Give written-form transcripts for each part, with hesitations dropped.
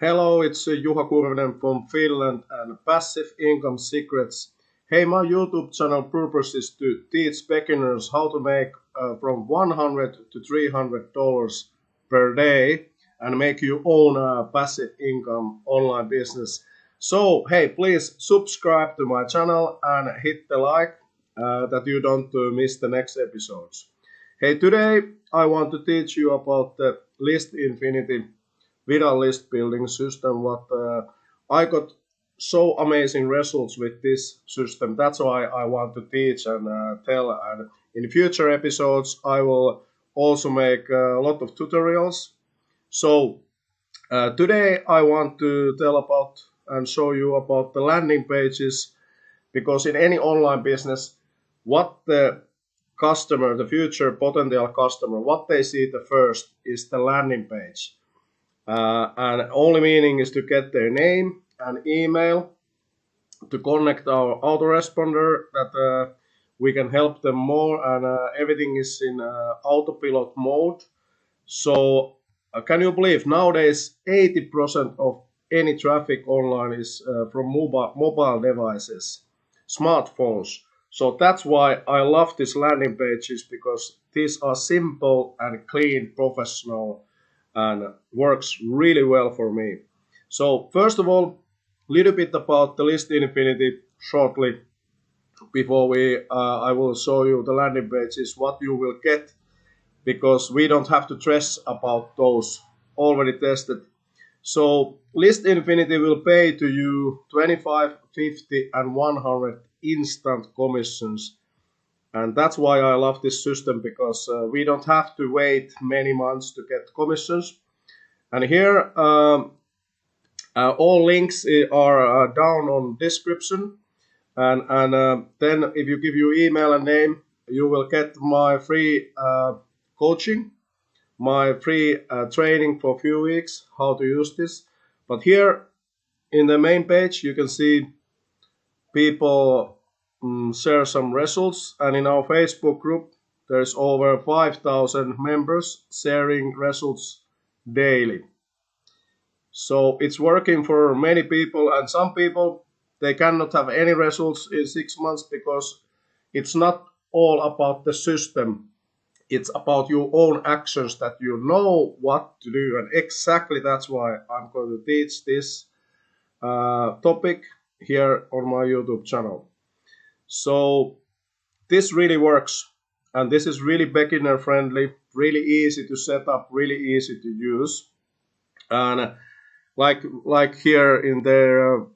Hello, it's Juha Kurvinen from Finland and Passive Income Secrets. Hey, my YouTube channel purpose is to teach beginners how to make from $100 to $300 per day and make your own passive income online business. So, hey, please subscribe to my channel and hit the like that you don't miss the next episodes. Hey, today I want to teach you about the List Infinity viral list building system. What I got so amazing results with this system. That's why I want to teach and tell. And in future episodes, I will also make a lot of tutorials. So today I want to tell about and show you about the landing pages, because in any online business, what the customer, the future potential customer, what they see the first is the landing page. And only meaning is to get their name and email, to connect our autoresponder that we can help them more, and everything is in autopilot mode. So can you believe nowadays 80% of any traffic online is from mobile devices, smartphones. So that's why I love these landing pages, because these are simple and clean, professional, and works really well for me. So first of all, little bit about the List Infinity shortly before I will show you the landing pages, what you will get, because we don't have to stress about those, already tested. So List Infinity will pay to you 25, 50 and 100 instant commissions. And that's why I love this system, because we don't have to wait many months to get commissions. And here all links are down on description. And then if you give your email and name, you will get my free coaching, my free training for a few weeks, how to use this. But here in the main page, you can see people share some results, and in our Facebook group there's over 5,000 members sharing results daily. So it's working for many people, and some people, they cannot have any results in 6 months, because it's not all about the system. It's about your own actions, that you know what to do, and exactly that's why I'm going to teach this topic here on my YouTube channel. So this really works, and this is really beginner friendly, really easy to set up, really easy to use. And like here in their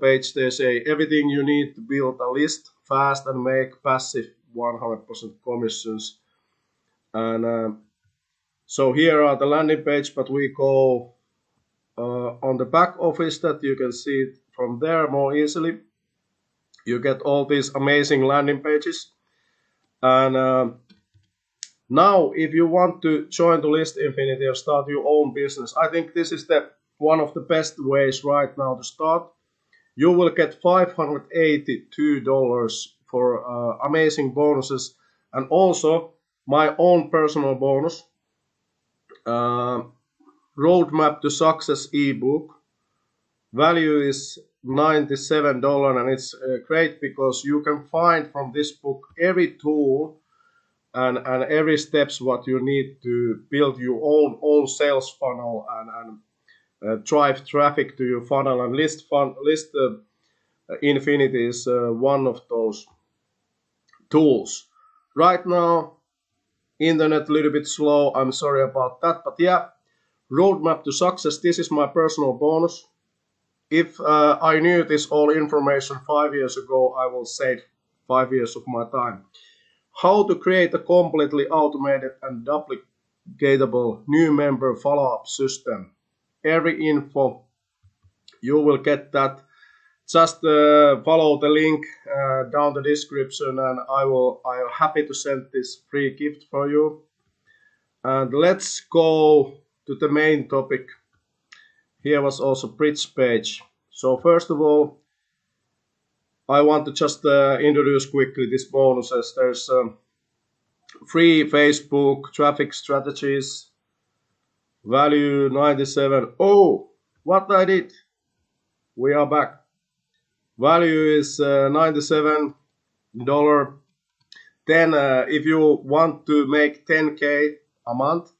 page, they say everything you need to build a list fast and make passive 100% commissions. And so here are the landing page, but we go on the back office, that you can see it from there more easily. You get all these amazing landing pages. And now if you want to join the List Infinity and start your own business, I think this is one of the best ways right now to start. You will get $582 for amazing bonuses, and also my own personal bonus, Roadmap to Success ebook. Value is $97, and it's great because you can find from this book every tool and every steps what you need to build your own sales funnel and drive traffic to your funnel. And List Infinity is one of those tools. Right now, internet a little bit slow. I'm sorry about that, but yeah, Roadmap to Success. This is my personal bonus. If I knew this all information 5 years ago, I will save 5 years of my time. How to create a completely automated and duplicatable new member follow-up system. Every info, you will get that. Just follow the link down the description, and I'm happy to send this free gift for you. And let's go to the main topic. Here was also bridge page. So first of all, I want to just introduce quickly these bonuses. There's free Facebook traffic strategies, value 97. Oh, what I did. We are back. Value is $97. Then if you want to make 10K a month,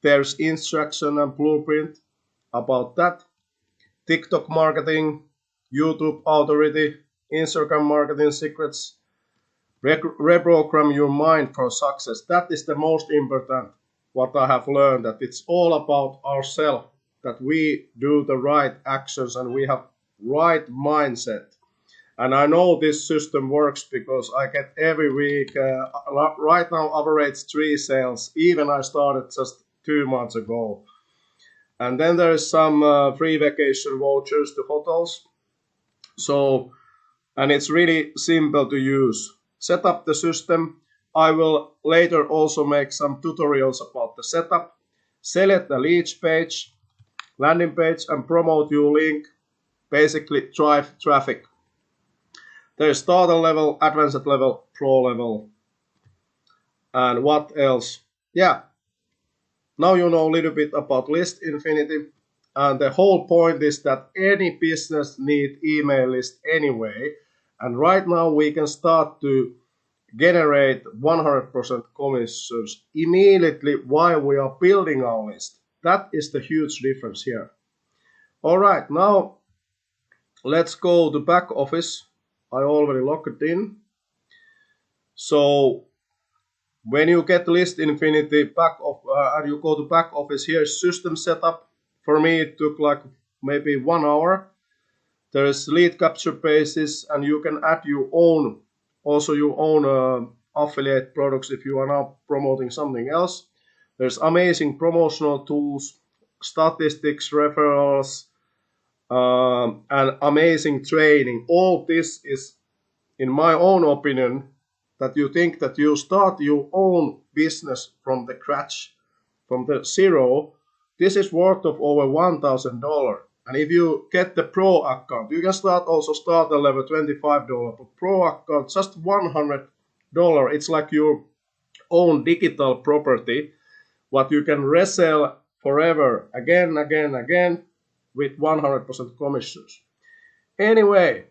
there's instruction and blueprint about that. TikTok marketing, YouTube authority, Instagram marketing secrets, reprogram your mind for success. That is the most important, what I have learned, that it's all about ourselves, that we do the right actions and we have right mindset. And I know this system works because I get every week, right now average 3 sales, even I started just 2 months ago. And then there is some free vacation vouchers to hotels. So, and it's really simple to use. Set up the system. I will later also make some tutorials about the setup. Select the leads page, landing page, and promote your link. Basically drive traffic. There's starter level, advanced level, pro level. And what else? Yeah. Now you know a little bit about List Infinity. And the whole point is that any business needs email list anyway. And right now we can start to generate 100% commissions immediately while we are building our list. That is the huge difference here. All right, now let's go to back office. I already logged in. So when you get List Infinity and you go to back office, here's system setup. For me, it took like maybe 1 hour. There is lead capture pages, and you can add your own, also your own affiliate products if you are now promoting something else. There's amazing promotional tools, statistics, referrals, and amazing training. All this is, in my own opinion, that you think that you start your own business from the scratch, from the zero. This is worth of over $1,000. And if you get the pro account, you can also start at level $25. But pro account, just $100. It's like your own digital property, what you can resell forever, again, with 100% commissions. Anyway,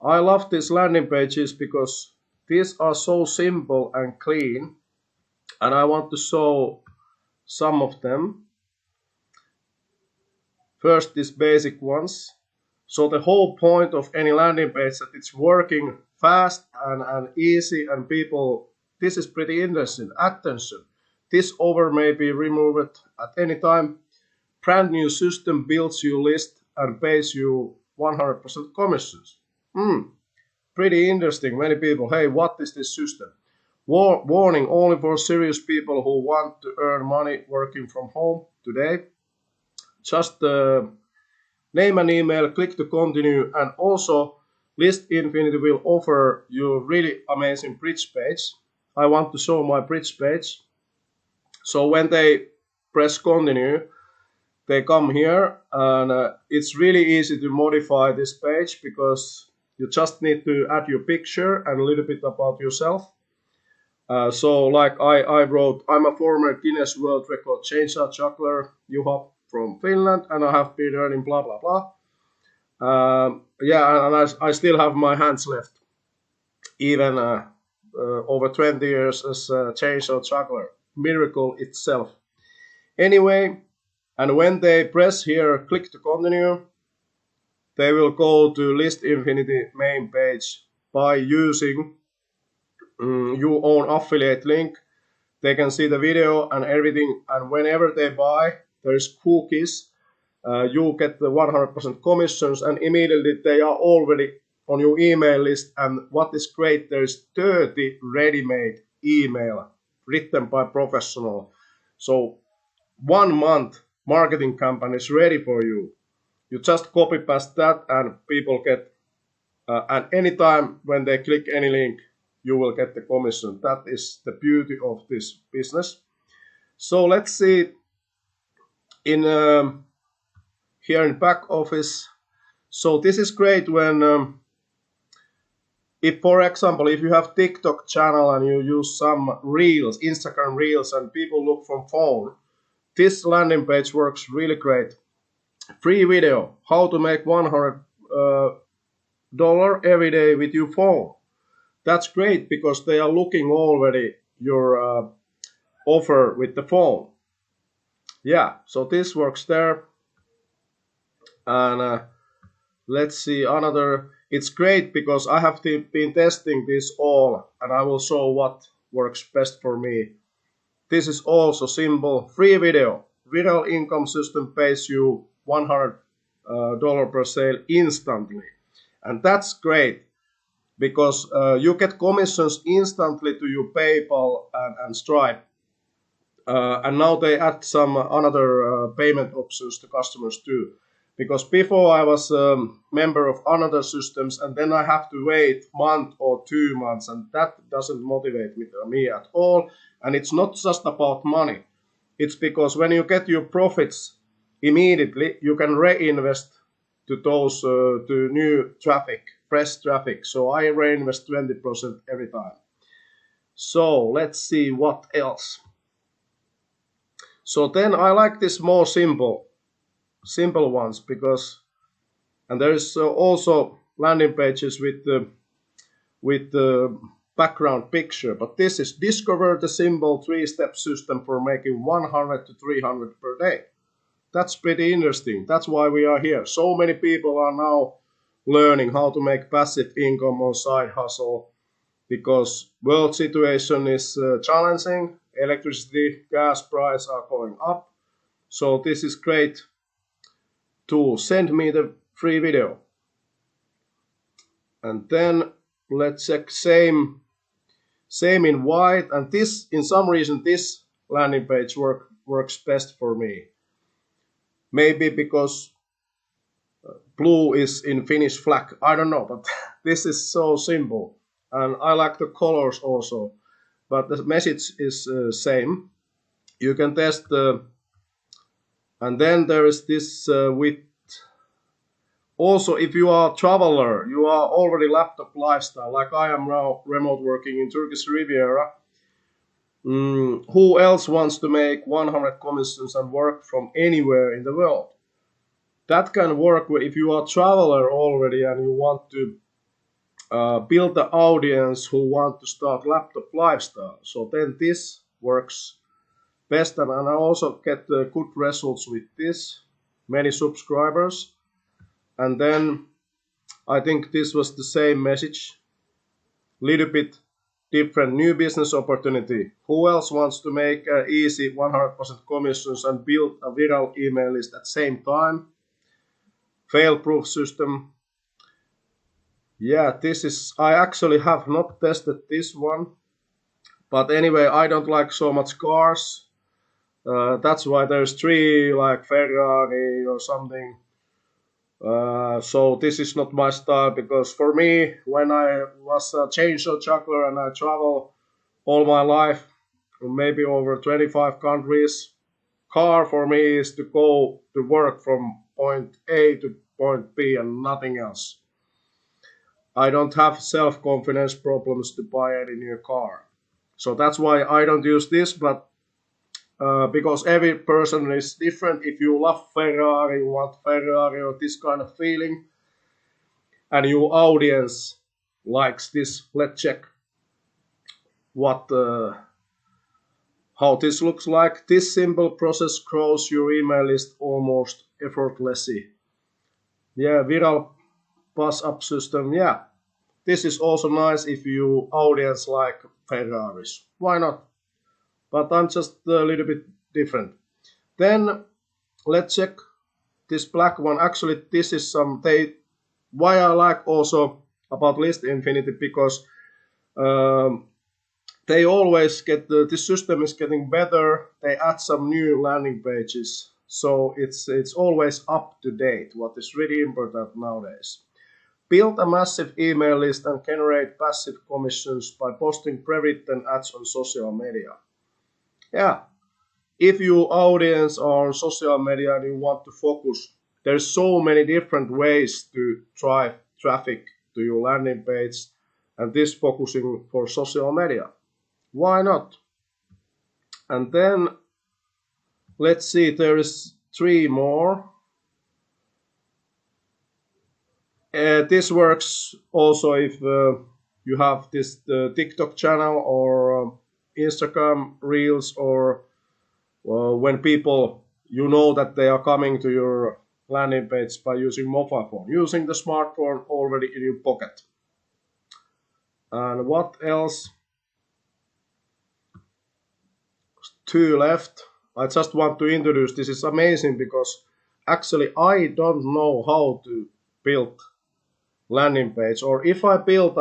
I love these landing pages because these are so simple and clean. And I want to show some of them. First, these basic ones. So the whole point of any landing page that it's working fast and easy, and people, this is pretty interesting. Attention, this over may be removed at any time. Brand new system builds your list and pays you 100% commissions. Pretty interesting. Many people, hey, what is this system? Warning, only for serious people who want to earn money working from home today. Just name and email, click to continue, and also List Infinity will offer you really amazing bridge page. I want to show my bridge page. So when they press continue, they come here, and it's really easy to modify this page because you just need to add your picture and a little bit about yourself. So like I wrote, I'm a former Guinness World Record chainsaw juggler, Juha from Finland, and I have been earning blah blah blah. Yeah, and I still have my hands left, even over 20 years as a chainsaw juggler. Miracle itself. Anyway, and when they press here, click to continue, they will go to List Infinity main page by using your own affiliate link. They can see the video and everything, and whenever they buy, there's cookies. You get the 100% commissions, and immediately they are already on your email list. And what is great, there's 30 ready-made email written by professional. So 1 month marketing campaign is ready for you. You just copy paste that, and people get, and anytime when they click any link, you will get the commission. That is the beauty of this business. So let's see in here in back office. So this is great when if, for example, if you have TikTok channel and you use some reels, Instagram reels, and people look from phone, this landing page works really great. Free video, how to make $100 every day with your phone. That's great because they are looking already your offer with the phone. Yeah, so this works there. And let's see another. It's great because I have been testing this all, and I will show what works best for me. This is also simple. Free video. Viral income system pays you $100 per sale instantly. And that's great because you get commissions instantly to your PayPal and Stripe. And now they add some another payment options to customers too. Because before I was a member of another systems, and then I have to wait month or 2 months, and that doesn't motivate me at all. And it's not just about money. It's because when you get your profits immediately, you can reinvest to those to new traffic, fresh traffic. So I reinvest 20% every time. So let's see what else. So then I like this more simple ones because, and there is also landing pages with the background picture, but this is discover the simple 3-step system for making 100 to 300 per day. That's pretty interesting. That's why we are here. So many people are now learning how to make passive income on side hustle because world situation is challenging. Electricity, gas price are going up. So this is great tool. Send me the free video. And then let's check same in white. And this, in some reason, this landing page works best for me. Maybe because blue is in Finnish flag. I don't know, but this is so simple. And I like the colors also. But the message is same. You can test and then there is this with also if you are a traveler, you are already laptop lifestyle, like I am now remote working in Turkish Riviera. Who else wants to make 100 commissions and work from anywhere in the world? That can work if you are a traveler already and you want to build the audience who want to start laptop lifestyle. So then this works best, and I also get good results with this, many subscribers. And then I think this was the same message, little bit different, new business opportunity. Who else wants to make easy 100% commissions and build a viral email list at same time? Fail-proof system. Yeah, this is, I actually have not tested this one, but anyway, I don't like so much cars. That's why there's 3 like Ferrari or something. So this is not my style because for me, when I was a chainsaw juggler and I travel all my life, maybe over 25 countries, car for me is to go to work from point A to point B and nothing else. I don't have self-confidence problems to buy any new car. So that's why I don't use this, but because every person is different. If you love Ferrari, you want Ferrari or this kind of feeling, and your audience likes this, let's check what how this looks like. This simple process grows your email list almost effortlessly. Yeah, viral pass up system. Yeah, this is also nice if you audience like Ferraris. Why not? But I'm just a little bit different. Then let's check this black one. Actually, this is why I like also about List Infinity because they always get this system is getting better. They add some new landing pages, so it's always up to date. What is really important nowadays. Build a massive email list and generate passive commissions by posting pre-written ads on social media. Yeah, if your audience are on social media and you want to focus, there's so many different ways to drive traffic to your landing page, and this focusing for social media. Why not? And then let's see, there is 3 more. This works also if you have this TikTok channel or Instagram Reels, or when people, you know that they are coming to your landing page by using mobile phone, using the smartphone already in your pocket. And what else? Two left. I just want to introduce, this is amazing because actually I don't know how to build landing page, or if I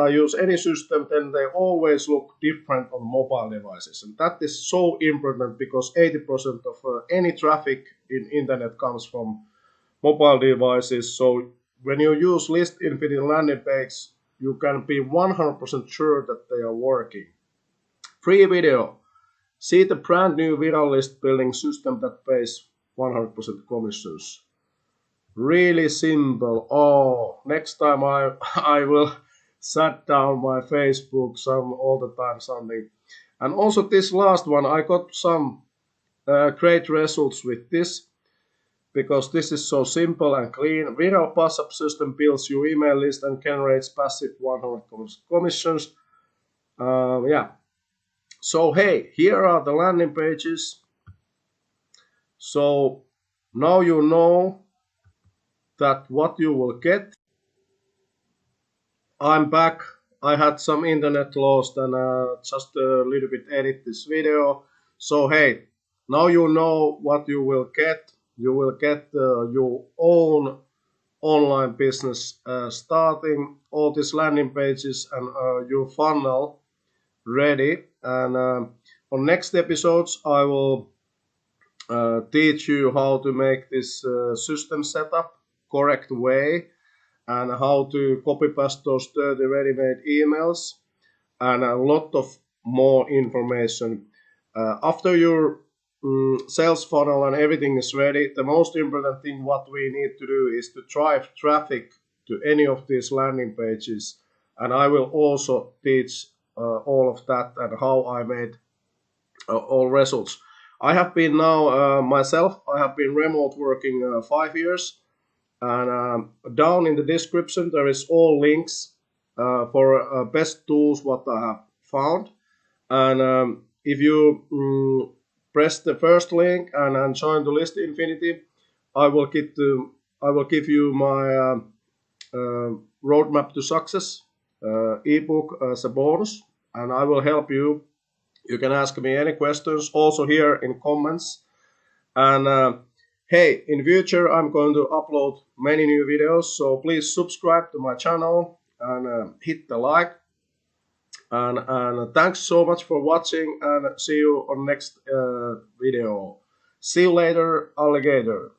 use any system, then they always look different on mobile devices, and that is so important because 80% of any traffic in internet comes from mobile devices. So when you use List Infinity landing page, you can be 100% sure that they are working. Free video. See the brand new viral list building system that pays 100% commissions. Really simple. Oh, next time I will shut down my Facebook all the time something. And also this last one, I got some great results with this because this is so simple and clean. Viral pass-up system builds your email list and generates passive 100 commissions. Yeah. So hey, here are the landing pages. So now you know that what you will get. I'm back. I had some internet lost and just a little bit edit this video. So hey, now you know what you will get. You will get your own online business starting, all these landing pages and your funnel ready. And on next episodes, I will teach you how to make this system setup correct way, and how to copy paste those 30 ready-made emails, and a lot of more information. After your sales funnel and everything is ready, the most important thing what we need to do is to drive traffic to any of these landing pages, and I will also teach all of that and how I made all results. I have been now myself, I have been remote working 5 years, and down in the description there is all links for best tools what I have found. And if you press the first link and join the List Infinity, I will give you my roadmap to success ebook as a bonus, and I will help you. You can ask me any questions also here in comments. And hey, in future I'm going to upload many new videos, so please subscribe to my channel and hit the like. And thanks so much for watching, and see you on next video. See you later, alligator.